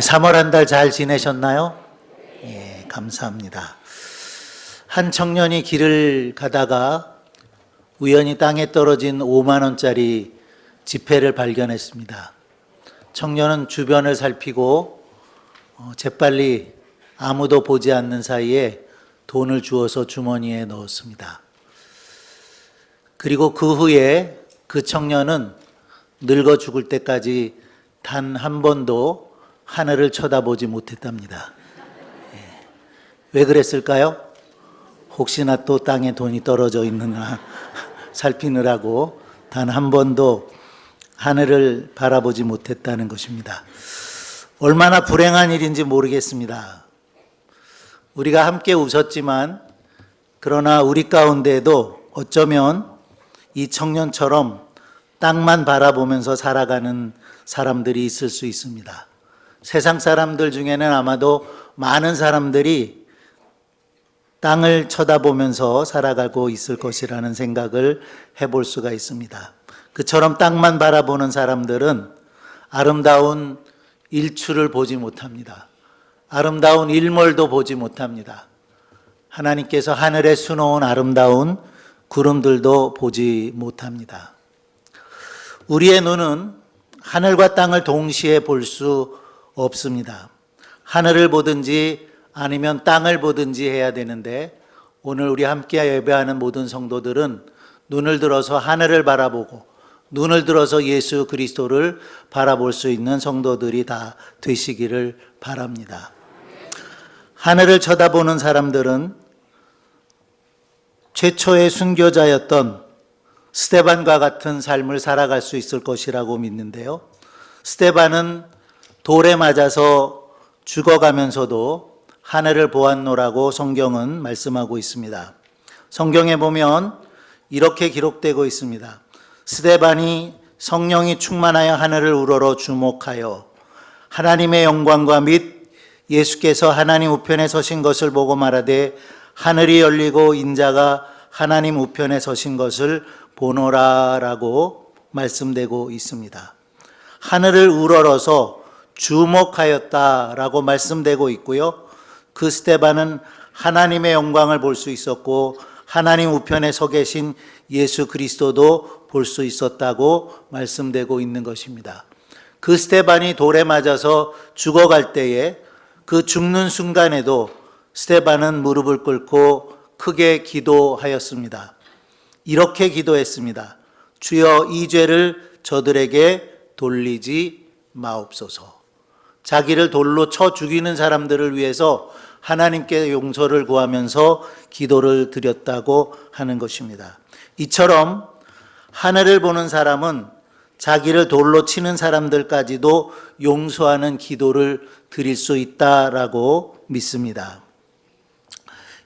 3월 한 달 잘 지내셨나요? 예, 감사합니다. 한 청년이 길을 가다가 우연히 땅에 떨어진 5만 원짜리 지폐를 발견했습니다. 청년은 주변을 살피고 재빨리 아무도 보지 않는 사이에 돈을 주워서 주머니에 넣었습니다. 그리고 그 후에 그 청년은 늙어 죽을 때까지 단 한 번도 하늘을 쳐다보지 못했답니다. 왜 그랬을까요? 혹시나 또 땅에 돈이 떨어져 있느냐 살피느라고 단 한 번도 하늘을 바라보지 못했다는 것입니다. 얼마나 불행한 일인지 모르겠습니다. 우리가 함께 웃었지만 그러나 우리 가운데에도 어쩌면 이 청년처럼 땅만 바라보면서 살아가는 사람들이 있을 수 있습니다. 세상 사람들 중에는 아마도 많은 사람들이 땅을 쳐다보면서 살아가고 있을 것이라는 생각을 해볼 수가 있습니다. 그처럼 땅만 바라보는 사람들은 아름다운 일출을 보지 못합니다. 아름다운 일몰도 보지 못합니다. 하나님께서 하늘에 수놓은 아름다운 구름들도 보지 못합니다. 우리의 눈은 하늘과 땅을 동시에 볼 수 없습니다. 하늘을 보든지 아니면 땅을 보든지 해야 되는데 오늘 우리 함께 예배하는 모든 성도들은 눈을 들어서 하늘을 바라보고 눈을 들어서 예수 그리스도를 바라볼 수 있는 성도들이 다 되시기를 바랍니다. 하늘을 쳐다보는 사람들은 최초의 순교자였던 스데반과 같은 삶을 살아갈 수 있을 것이라고 믿는데요. 스데반은 돌에 맞아서 죽어가면서도 하늘을 보았노라고 성경은 말씀하고 있습니다. 성경에 보면 이렇게 기록되고 있습니다. 스데반이 성령이 충만하여 하늘을 우러러 주목하여 하나님의 영광과 및 예수께서 하나님 우편에 서신 것을 보고 말하되 하늘이 열리고 인자가 하나님 우편에 서신 것을 보노라라고 말씀되고 있습니다. 하늘을 우러러서 주목하였다라고 말씀되고 있고요. 그 스데반은 하나님의 영광을 볼 수 있었고 하나님 우편에 서 계신 예수 그리스도도 볼 수 있었다고 말씀되고 있는 것입니다. 그 스데반이 돌에 맞아서 죽어갈 때에 그 죽는 순간에도 스데반은 무릎을 꿇고 크게 기도하였습니다. 이렇게 기도했습니다. 주여 이 죄를 저들에게 돌리지 마옵소서. 자기를 돌로 쳐 죽이는 사람들을 위해서 하나님께 용서를 구하면서 기도를 드렸다고 하는 것입니다. 이처럼 하늘을 보는 사람은 자기를 돌로 치는 사람들까지도 용서하는 기도를 드릴 수 있다라고 믿습니다.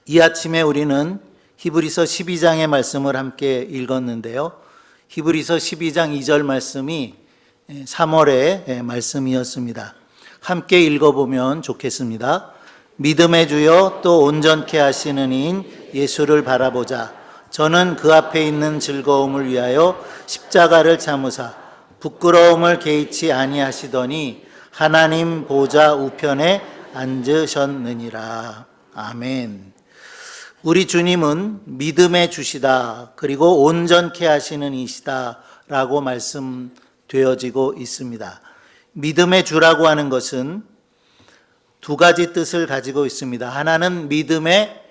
이 아침에 우리는 히브리서 12장의 말씀을 함께 읽었는데요. 히브리서 12장 2절 말씀이 3월의 말씀이었습니다. 함께 읽어보면 좋겠습니다. 믿음의 주여 또 온전케 하시는 이인 예수를 바라보자. 저는 그 앞에 있는 즐거움을 위하여 십자가를 참으사 부끄러움을 개의치 아니하시더니 하나님 보좌 우편에 앉으셨느니라. 아멘. 우리 주님은 믿음의 주시다 그리고 온전케 하시는 이시다 라고 말씀되어지고 있습니다. 믿음의 주라고 하는 것은 두 가지 뜻을 가지고 있습니다. 하나는 믿음의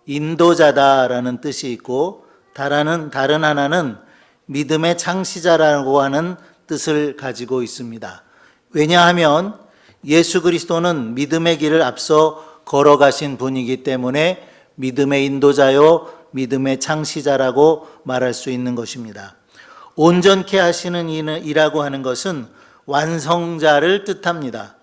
인도자다라는 뜻이 있고 다른 하나는 믿음의 창시자라고 하는 뜻을 가지고 있습니다. 왜냐하면 예수 그리스도는 믿음의 길을 앞서 걸어가신 분이기 때문에 믿음의 인도자요 믿음의 창시자라고 말할 수 있는 것입니다. 온전케 하시는 이라고 하는 것은 완성자를 뜻합니다.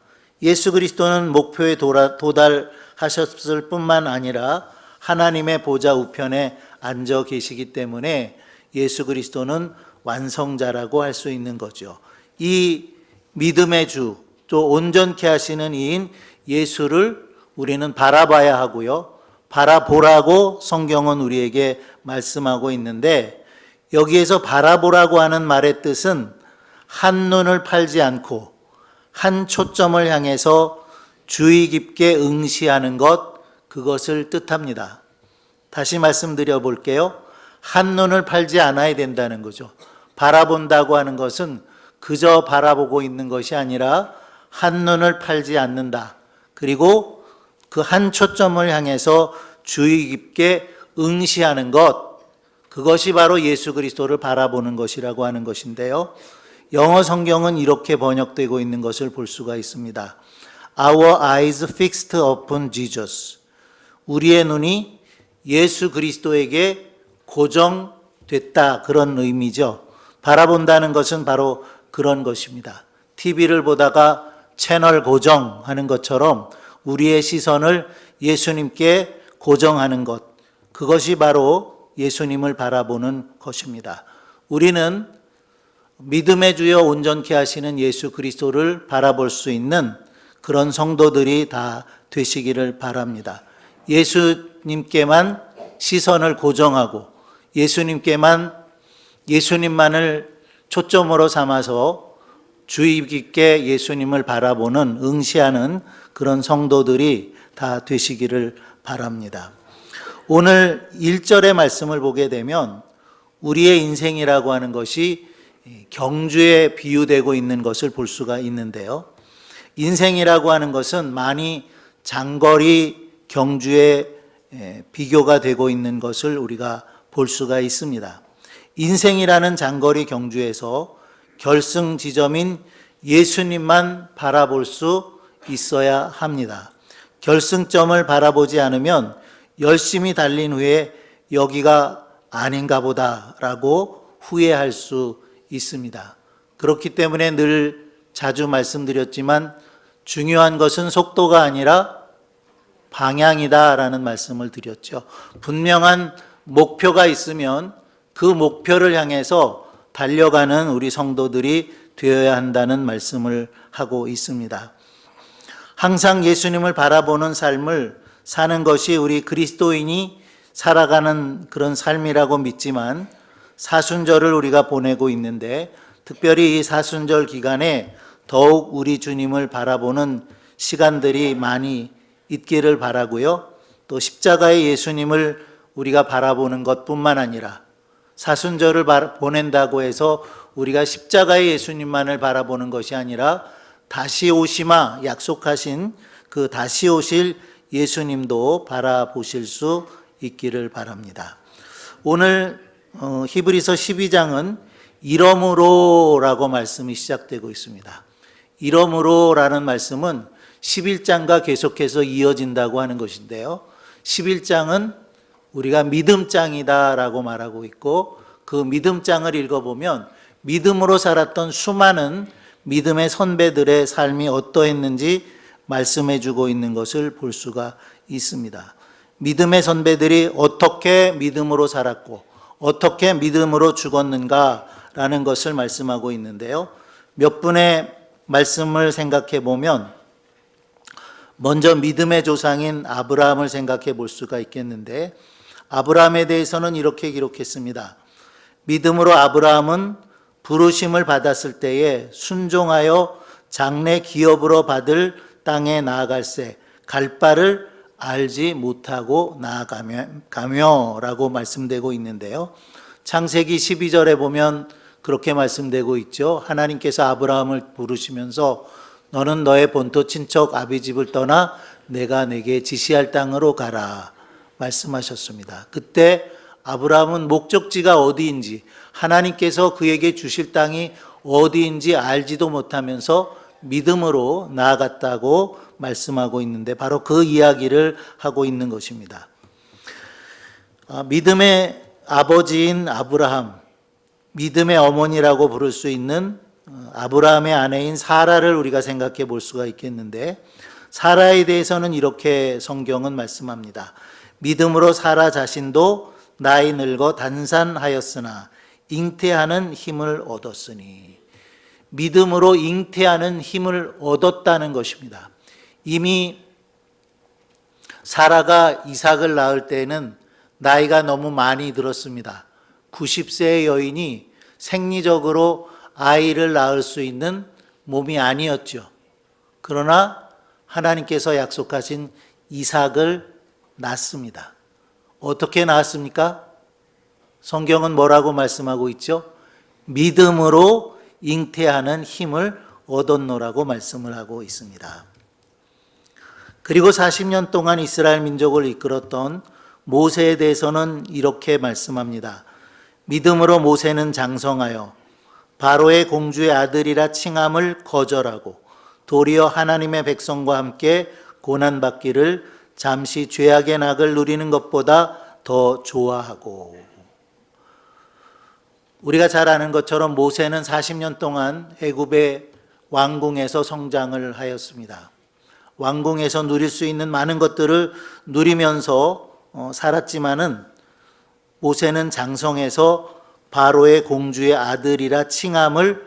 예수 그리스도는 목표에 도달하셨을 뿐만 아니라 하나님의 보좌 우편에 앉아 계시기 때문에 예수 그리스도는 완성자라고 할 수 있는 거죠. 이 믿음의 주, 또 온전케 하시는 이인 예수를 우리는 바라봐야 하고요. 바라보라고 성경은 우리에게 말씀하고 있는데 여기에서 바라보라고 하는 말의 뜻은 한눈을 팔지 않고 한 초점을 향해서 주의 깊게 응시하는 것, 그것을 뜻합니다. 다시 말씀드려 볼게요. 한눈을 팔지 않아야 된다는 거죠. 바라본다고 하는 것은 그저 바라보고 있는 것이 아니라 한눈을 팔지 않는다. 그리고 그 한 초점을 향해서 주의 깊게 응시하는 것, 그것이 바로 예수 그리스도를 바라보는 것이라고 하는 것인데요. 영어 성경은 이렇게 번역되고 있는 것을 볼 수가 있습니다. Our eyes fixed upon Jesus. 우리의 눈이 예수 그리스도에게 고정됐다, 그런 의미죠. 바라본다는 것은 바로 그런 것입니다. TV를 보다가 채널 고정하는 것처럼 우리의 시선을 예수님께 고정하는 것, 그것이 바로 예수님을 바라보는 것입니다. 우리는 믿음의 주여 온전케 하시는 예수 그리스도를 바라볼 수 있는 그런 성도들이 다 되시기를 바랍니다. 예수님께만 시선을 고정하고 예수님만을 초점으로 삼아서 주의 깊게 예수님을 바라보는, 응시하는 그런 성도들이 다 되시기를 바랍니다. 오늘 1절의 말씀을 보게 되면 우리의 인생이라고 하는 것이 경주에 비유되고 있는 것을 볼 수가 있는데요. 인생이라고 하는 것은 많이 장거리 경주에 비교가 되고 있는 것을 우리가 볼 수가 있습니다. 인생이라는 장거리 경주에서 결승 지점인 예수님만 바라볼 수 있어야 합니다. 결승점을 바라보지 않으면 열심히 달린 후에 여기가 아닌가 보다라고 후회할 수 있습니다. 그렇기 때문에 늘 자주 말씀드렸지만 중요한 것은 속도가 아니라 방향이다라는 말씀을 드렸죠. 분명한 목표가 있으면 그 목표를 향해서 달려가는 우리 성도들이 되어야 한다는 말씀을 하고 있습니다. 항상 예수님을 바라보는 삶을 사는 것이 우리 그리스도인이 살아가는 그런 삶이라고 믿지만 사순절을 우리가 보내고 있는데 특별히 이 사순절 기간에 더욱 우리 주님을 바라보는 시간들이 많이 있기를 바라고요. 또 십자가의 예수님을 우리가 바라보는 것뿐만 아니라 사순절을 보낸다고 해서 우리가 십자가의 예수님만을 바라보는 것이 아니라 다시 오시마 약속하신 그 다시 오실 예수님도 바라보실 수 있기를 바랍니다. 오늘 히브리서 12장은 이러므로라고 말씀이 시작되고 있습니다. 이러므로라는 말씀은 11장과 계속해서 이어진다고 하는 것인데요. 11장은 우리가 믿음장이다라고 말하고 있고 그 믿음장을 읽어보면 믿음으로 살았던 수많은 믿음의 선배들의 삶이 어떠했는지 말씀해주고 있는 것을 볼 수가 있습니다. 믿음의 선배들이 어떻게 믿음으로 살았고 어떻게 믿음으로 죽었는가라는 것을 말씀하고 있는데요. 몇 분의 말씀을 생각해 보면 먼저 믿음의 조상인 아브라함을 생각해 볼 수가 있겠는데 아브라함에 대해서는 이렇게 기록했습니다. 믿음으로 아브라함은 부르심을 받았을 때에 순종하여 장래 기업으로 받을 땅에 나아갈새 갈 바를 알지 못하고 나아가며라고 말씀되고 있는데요. 창세기 12절에 보면 그렇게 말씀되고 있죠. 하나님께서 아브라함을 부르시면서 너는 너의 본토 친척 아비 집을 떠나 내가 내게 지시할 땅으로 가라 말씀하셨습니다. 그때 아브라함은 목적지가 어디인지 하나님께서 그에게 주실 땅이 어디인지 알지도 못하면서 믿음으로 나아갔다고 말씀하고 있는데 바로 그 이야기를 하고 있는 것입니다. 믿음의 아버지인 아브라함, 믿음의 어머니라고 부를 수 있는 아브라함의 아내인 사라를 우리가 생각해 볼 수가 있겠는데 사라에 대해서는 이렇게 성경은 말씀합니다. 믿음으로 사라 자신도 나이 늙어 단산하였으나 잉태하는 힘을 얻었으니 믿음으로 잉태하는 힘을 얻었다는 것입니다. 이미 사라가 이삭을 낳을 때는 나이가 너무 많이 들었습니다. 90세의 여인이 생리적으로 아이를 낳을 수 있는 몸이 아니었죠. 그러나 하나님께서 약속하신 이삭을 낳습니다. 어떻게 낳았습니까? 성경은 뭐라고 말씀하고 있죠? 믿음으로 잉태하는 힘을 얻었노라고 말씀을 하고 있습니다. 그리고 40년 동안 이스라엘 민족을 이끌었던 모세에 대해서는 이렇게 말씀합니다. 믿음으로 모세는 장성하여 바로의 공주의 아들이라 칭함을 거절하고 도리어 하나님의 백성과 함께 고난받기를 잠시 죄악의 낙을 누리는 것보다 더 좋아하고. 우리가 잘 아는 것처럼 모세는 40년 동안 애굽의 왕궁에서 성장을 하였습니다. 왕궁에서 누릴 수 있는 많은 것들을 누리면서 살았지만은 모세는 장성해서 바로의 공주의 아들이라 칭함을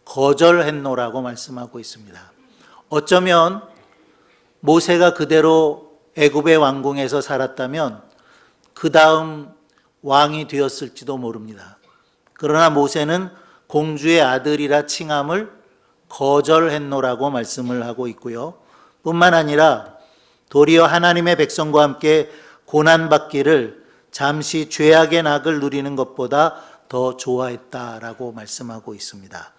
거절했노라고 말씀하고 있습니다. 어쩌면 모세가 그대로 애굽의 왕궁에서 살았다면 그 다음 왕이 되었을지도 모릅니다. 그러나 모세는 공주의 아들이라 칭함을 거절했노라고 말씀을 하고 있고요. 뿐만 아니라 도리어 하나님의 백성과 함께 고난받기를 잠시 죄악의 낙을 누리는 것보다 더 좋아했다라고 말씀하고 있습니다.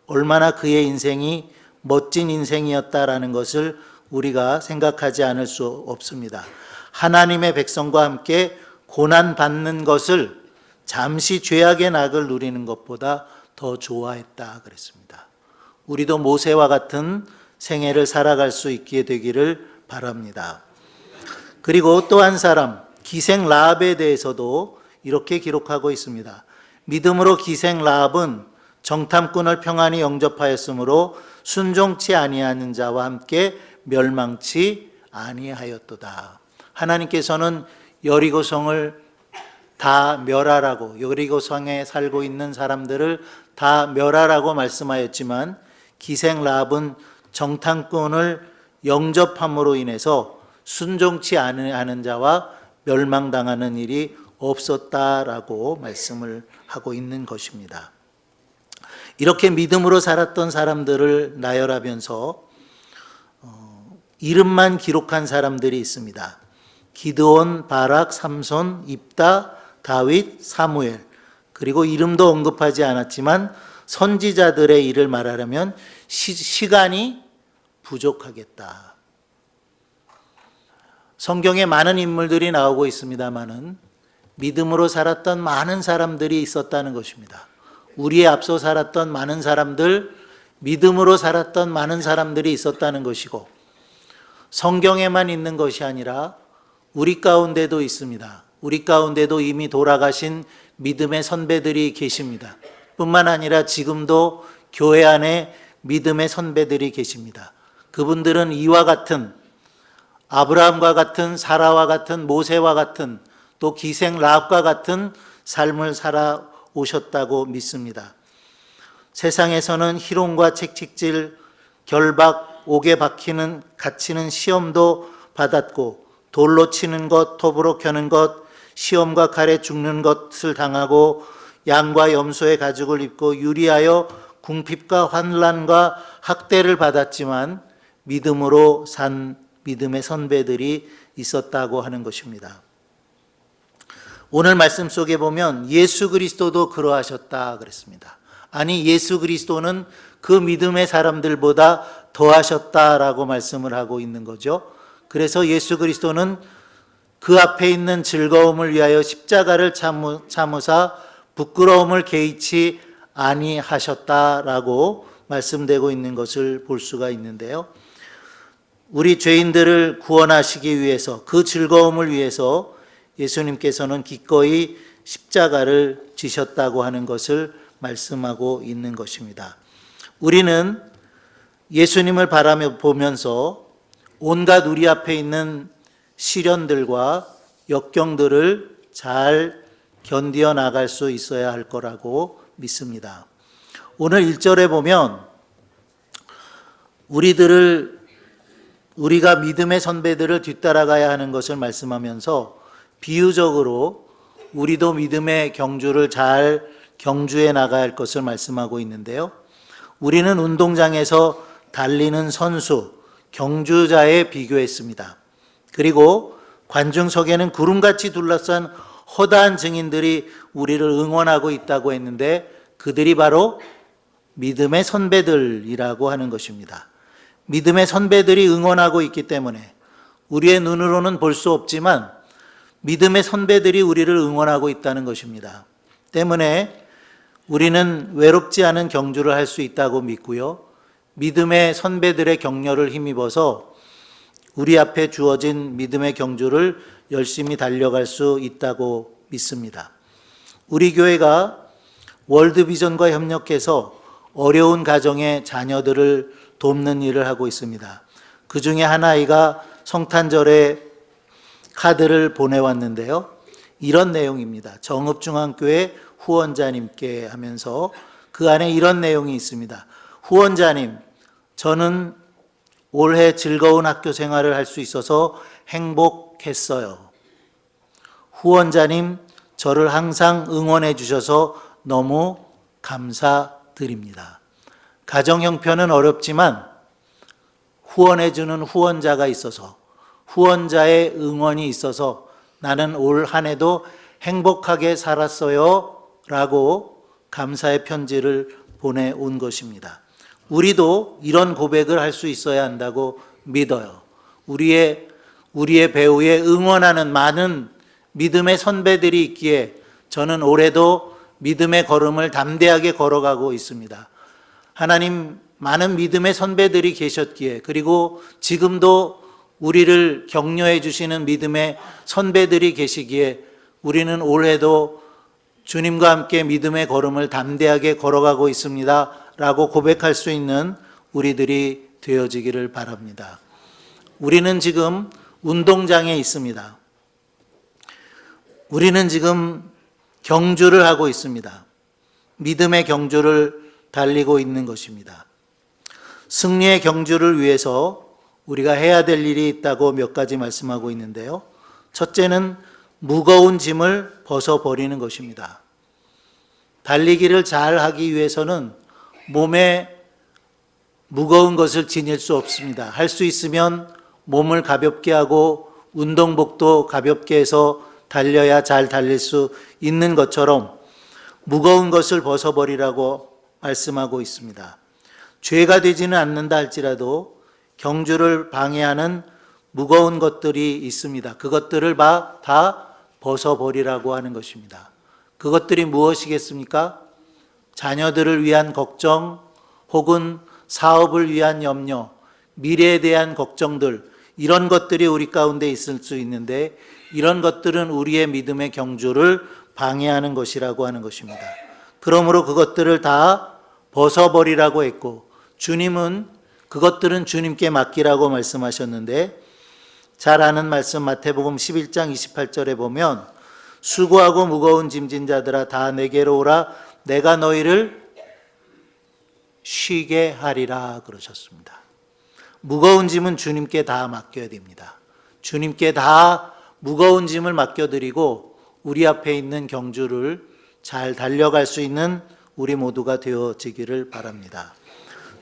얼마나 그의 인생이 멋진 인생이었다라는 것을 우리가 생각하지 않을 수 없습니다. 하나님의 백성과 함께 고난받는 것을 잠시 죄악의 낙을 누리는 것보다 더 좋아했다 그랬습니다. 우리도 모세와 같은 생애를 살아갈 수 있게 되기를 바랍니다. 그리고 또 한 사람, 기생 라합에 대해서도 이렇게 기록하고 있습니다. 믿음으로 기생 라합은 정탐꾼을 평안히 영접하였으므로 순종치 아니하는 자와 함께 멸망치 아니하였도다. 하나님께서는 여리고성을 다 멸하라고, 여리고성에 살고 있는 사람들을 다 멸하라고 말씀하였지만 기생 라합은 정탐꾼을 영접함으로 인해서 순종치 않는 자와 멸망당하는 일이 없었다라고 말씀을 하고 있는 것입니다. 이렇게 믿음으로 살았던 사람들을 나열하면서 이름만 기록한 사람들이 있습니다. 기드온, 바락, 삼손, 입다, 다윗, 사무엘. 그리고 이름도 언급하지 않았지만 선지자들의 일을 말하려면 시간이 부족하겠다. 성경에 많은 인물들이 나오고 있습니다만은 믿음으로 살았던 많은 사람들이 있었다는 것입니다. 우리에 앞서 살았던 많은 사람들, 믿음으로 살았던 많은 사람들이 있었다는 것이고, 성경에만 있는 것이 아니라 우리 가운데도 있습니다. 우리 가운데도 이미 돌아가신 믿음의 선배들이 계십니다. 뿐만 아니라 지금도 교회 안에 믿음의 선배들이 계십니다. 그분들은 이와 같은, 아브라함과 같은, 사라와 같은, 모세와 같은, 또 기생 라합과 같은 삶을 살아오셨다고 믿습니다. 세상에서는 희롱과 채찍질, 결박, 옥에 박히는, 갇히는 시험도 받았고, 돌로 치는 것, 톱으로 켜는 것, 시험과 칼에 죽는 것을 당하고, 양과 염소의 가죽을 입고 유리하여 궁핍과 환난과 학대를 받았지만 믿음으로 산 믿음의 선배들이 있었다고 하는 것입니다. 오늘 말씀 속에 보면 예수 그리스도도 그러하셨다 그랬습니다. 아니, 예수 그리스도는 그 믿음의 사람들보다 더하셨다라고 말씀을 하고 있는 거죠. 그래서 예수 그리스도는 그 앞에 있는 즐거움을 위하여 십자가를 참으사 부끄러움을 개의치 아니하셨다라고 말씀되고 있는 것을 볼 수가 있는데요. 우리 죄인들을 구원하시기 위해서, 그 즐거움을 위해서 예수님께서는 기꺼이 십자가를 지셨다고 하는 것을 말씀하고 있는 것입니다. 우리는 예수님을 바라며 보면서 온갖 우리 앞에 있는 시련들과 역경들을 잘 견디어 나갈 수 있어야 할 거라고 믿습니다. 오늘 1절에 보면 우리가 믿음의 선배들을 뒤따라가야 하는 것을 말씀하면서 비유적으로 우리도 믿음의 경주를 잘 경주해 나가야 할 것을 말씀하고 있는데요. 우리는 운동장에서 달리는 선수, 경주자에 비교했습니다. 그리고 관중석에는 구름같이 둘러싼 허다한 증인들이 우리를 응원하고 있다고 했는데 그들이 바로 믿음의 선배들이라고 하는 것입니다. 믿음의 선배들이 응원하고 있기 때문에 우리의 눈으로는 볼 수 없지만 믿음의 선배들이 우리를 응원하고 있다는 것입니다. 때문에 우리는 외롭지 않은 경주를 할 수 있다고 믿고요. 믿음의 선배들의 격려를 힘입어서 우리 앞에 주어진 믿음의 경주를 열심히 달려갈 수 있다고 믿습니다. 우리 교회가 월드비전과 협력해서 어려운 가정의 자녀들을 돕는 일을 하고 있습니다. 그 중에 한 아이가 성탄절에 카드를 보내왔는데요. 이런 내용입니다. 정읍중앙교회 후원자님께 하면서 그 안에 이런 내용이 있습니다. 후원자님, 저는 올해 즐거운 학교 생활을 할 수 있어서 행복했어요. 후원자님, 저를 항상 응원해 주셔서 너무 감사드립니다. 가정 형편은 어렵지만 후원해 주는 후원자가 있어서, 후원자의 응원이 있어서 나는 올 한 해도 행복하게 살았어요 라고 감사의 편지를 보내온 것입니다. 우리도 이런 고백을 할 수 있어야 한다고 믿어요. 우리의 배우에 응원하는 많은 믿음의 선배들이 있기에 저는 올해도 믿음의 걸음을 담대하게 걸어가고 있습니다. 하나님, 많은 믿음의 선배들이 계셨기에, 그리고 지금도 우리를 격려해 주시는 믿음의 선배들이 계시기에 우리는 올해도 주님과 함께 믿음의 걸음을 담대하게 걸어가고 있습니다 라고 고백할 수 있는 우리들이 되어지기를 바랍니다. 우리는 지금 운동장에 있습니다. 우리는 지금 경주를 하고 있습니다. 믿음의 경주를 달리고 있는 것입니다. 승리의 경주를 위해서 우리가 해야 될 일이 있다고 몇 가지 말씀하고 있는데요. 첫째는 무거운 짐을 벗어버리는 것입니다. 달리기를 잘 하기 위해서는 몸에 무거운 것을 지닐 수 없습니다. 할 수 있으면 몸을 가볍게 하고 운동복도 가볍게 해서 달려야 잘 달릴 수 있는 것처럼 무거운 것을 벗어버리라고 말씀하고 있습니다. 죄가 되지는 않는다 할지라도 경주를 방해하는 무거운 것들이 있습니다. 그것들을 다 벗어버리라고 하는 것입니다. 그것들이 무엇이겠습니까? 자녀들을 위한 걱정, 혹은 사업을 위한 염려, 미래에 대한 걱정들, 이런 것들이 우리 가운데 있을 수 있는데 이런 것들은 우리의 믿음의 경주를 방해하는 것이라고 하는 것입니다. 그러므로 그것들을 다 벗어버리라고 했고, 주님은 그것들은 주님께 맡기라고 말씀하셨는데, 잘 아는 말씀 마태복음 11장 28절에 보면 수고하고 무거운 짐진 자들아 다 내게로 오라 내가 너희를 쉬게 하리라 그러셨습니다. 무거운 짐은 주님께 다 맡겨야 됩니다. 주님께 다 무거운 짐을 맡겨드리고 우리 앞에 있는 경주를 잘 달려갈 수 있는 우리 모두가 되어지기를 바랍니다.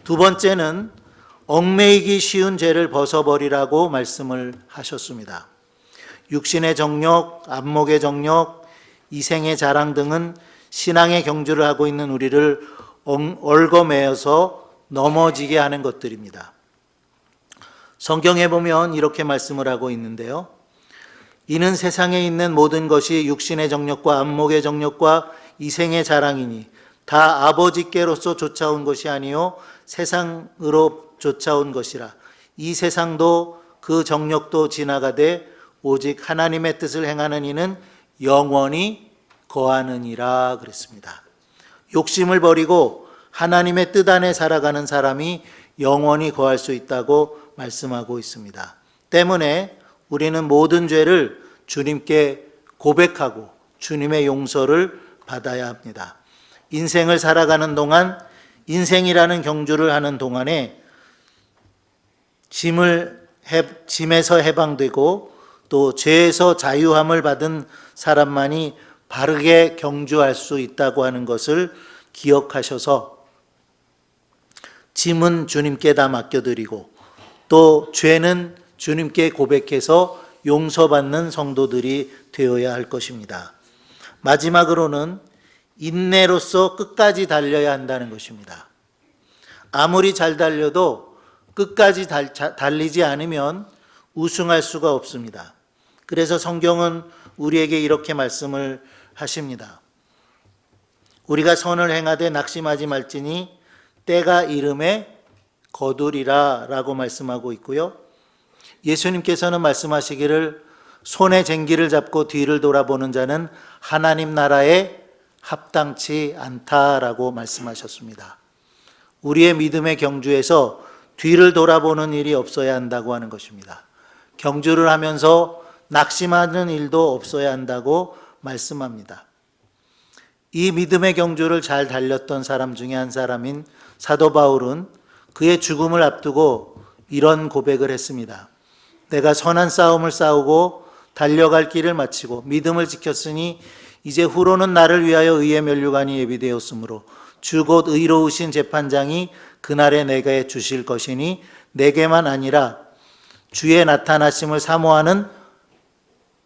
두 번째는 얽매이기 쉬운 죄를 벗어버리라고 말씀을 하셨습니다. 육신의 정욕, 안목의 정욕, 이생의 자랑 등은 신앙의 경주를 하고 있는 우리를 얽어매어서 넘어지게 하는 것들입니다. 성경에 보면 이렇게 말씀을 하고 있는데요. 이는 세상에 있는 모든 것이 육신의 정욕과 안목의 정욕과 이생의 자랑이니 다 아버지께로서 쫓아온 것이 아니요 세상으로 쫓아온 것이라. 이 세상도 그 정욕도 지나가되 오직 하나님의 뜻을 행하는 이는 영원히 거하느니라 그랬습니다. 욕심을 버리고 하나님의 뜻 안에 살아가는 사람이 영원히 거할 수 있다고 말씀하고 있습니다. 때문에 우리는 모든 죄를 주님께 고백하고 주님의 용서를 받아야 합니다. 인생을 살아가는 동안, 인생이라는 경주를 하는 동안에 짐에서 해방되고 또 죄에서 자유함을 받은 사람만이 바르게 경주할 수 있다고 하는 것을 기억하셔서 짐은 주님께 다 맡겨드리고 또 죄는 주님께 고백해서 용서받는 성도들이 되어야 할 것입니다. 마지막으로는 인내로서 끝까지 달려야 한다는 것입니다. 아무리 잘 달려도 끝까지 달리지 않으면 우승할 수가 없습니다. 그래서 성경은 우리에게 이렇게 말씀을 하십니다. 우리가 선을 행하되 낙심하지 말지니 때가 이름에 거두리라 라고 말씀하고 있고요. 예수님께서는 말씀하시기를 손에 쟁기를 잡고 뒤를 돌아보는 자는 하나님 나라에 합당치 않다라고 말씀하셨습니다. 우리의 믿음의 경주에서 뒤를 돌아보는 일이 없어야 한다고 하는 것입니다. 경주를 하면서 낙심하는 일도 없어야 한다고 말씀합니다. 이 믿음의 경주를 잘 달렸던 사람 중에 한 사람인 사도 바울은 그의 죽음을 앞두고 이런 고백을 했습니다. 내가 선한 싸움을 싸우고 달려갈 길을 마치고 믿음을 지켰으니 이제 후로는 나를 위하여 의의 면류관이 예비되었으므로 주 곧 의로우신 재판장이 그날에 내게 주실 것이니 내게만 아니라 주의 나타나심을 사모하는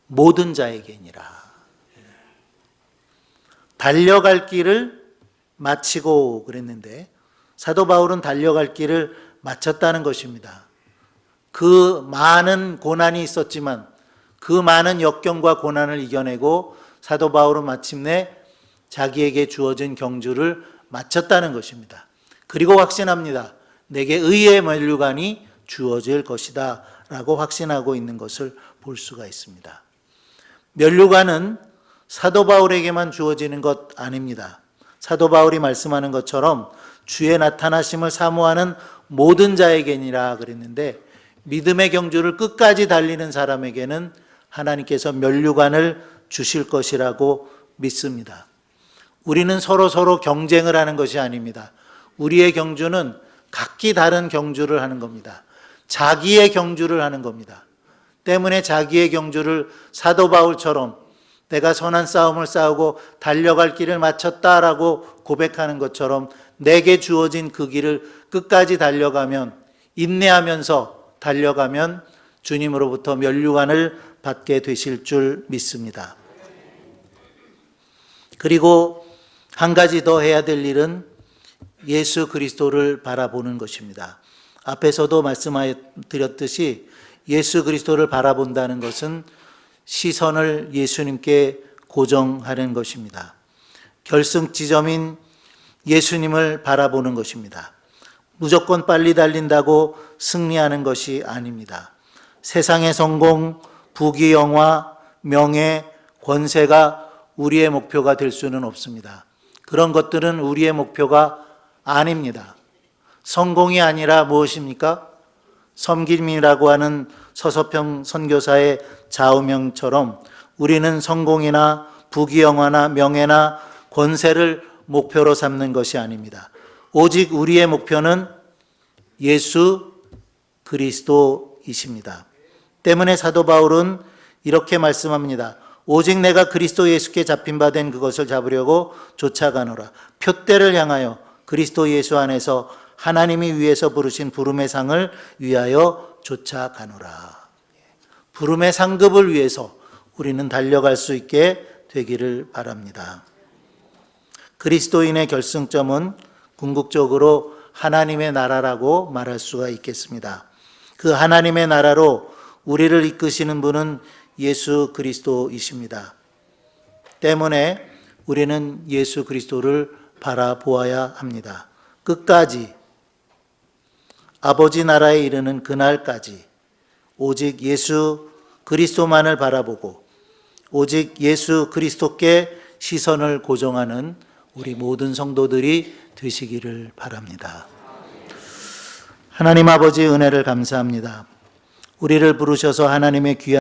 모든 자에게니라. 달려갈 길을 마치고 그랬는데 사도 바울은 달려갈 길을 마쳤다는 것입니다. 그 많은 고난이 있었지만 그 많은 역경과 고난을 이겨내고 사도 바울은 마침내 자기에게 주어진 경주를 마쳤다는 것입니다. 그리고 확신합니다. 내게 의의 면류관이 주어질 것이다 라고 확신하고 있는 것을 볼 수가 있습니다. 면류관은 사도 바울에게만 주어지는 것 아닙니다. 사도 바울이 말씀하는 것처럼 주의 나타나심을 사모하는 모든 자에게니라 그랬는데 믿음의 경주를 끝까지 달리는 사람에게는 하나님께서 면류관을 주실 것이라고 믿습니다. 우리는 서로 경쟁을 하는 것이 아닙니다. 우리의 경주는 각기 다른 경주를 하는 겁니다. 자기의 경주를 하는 겁니다. 때문에 자기의 경주를 사도 바울처럼 내가 선한 싸움을 싸우고 달려갈 길을 마쳤다라고 고백하는 것처럼 내게 주어진 그 길을 끝까지 달려가면, 인내하면서 달려가면 주님으로부터 면류관을 받게 되실 줄 믿습니다. 그리고 한 가지 더 해야 될 일은 예수 그리스도를 바라보는 것입니다. 앞에서도 말씀드렸듯이 예수 그리스도를 바라본다는 것은 시선을 예수님께 고정하는 것입니다. 결승 지점인 예수님을 바라보는 것입니다. 무조건 빨리 달린다고 승리하는 것이 아닙니다. 세상의 성공, 부귀, 영화, 명예, 권세가 우리의 목표가 될 수는 없습니다. 그런 것들은 우리의 목표가 아닙니다. 성공이 아니라 무엇입니까? 섬김이라고 하는 서서평 선교사의 좌우명처럼 우리는 성공이나 부귀, 영화나 명예나 권세를 목표로 삼는 것이 아닙니다. 오직 우리의 목표는 예수 그리스도이십니다. 때문에 사도 바울은 이렇게 말씀합니다. 오직 내가 그리스도 예수께 잡힌 바 된 그것을 잡으려고 쫓아가노라. 표대를 향하여 그리스도 예수 안에서 하나님이 위에서 부르신 부름의 상을 위하여 쫓아가노라. 부름의 상급을 위해서 우리는 달려갈 수 있게 되기를 바랍니다. 그리스도인의 결승점은 궁극적으로 하나님의 나라라고 말할 수가 있겠습니다. 그 하나님의 나라로 우리를 이끄시는 분은 예수 그리스도이십니다. 때문에 우리는 예수 그리스도를 바라보아야 합니다. 끝까지 아버지 나라에 이르는 그날까지 오직 예수 그리스도만을 바라보고 오직 예수 그리스도께 시선을 고정하는 우리 모든 성도들이 되시기를 바랍니다. 하나님 아버지 은혜를 감사합니다. 우리를 부르셔서 하나님의 귀한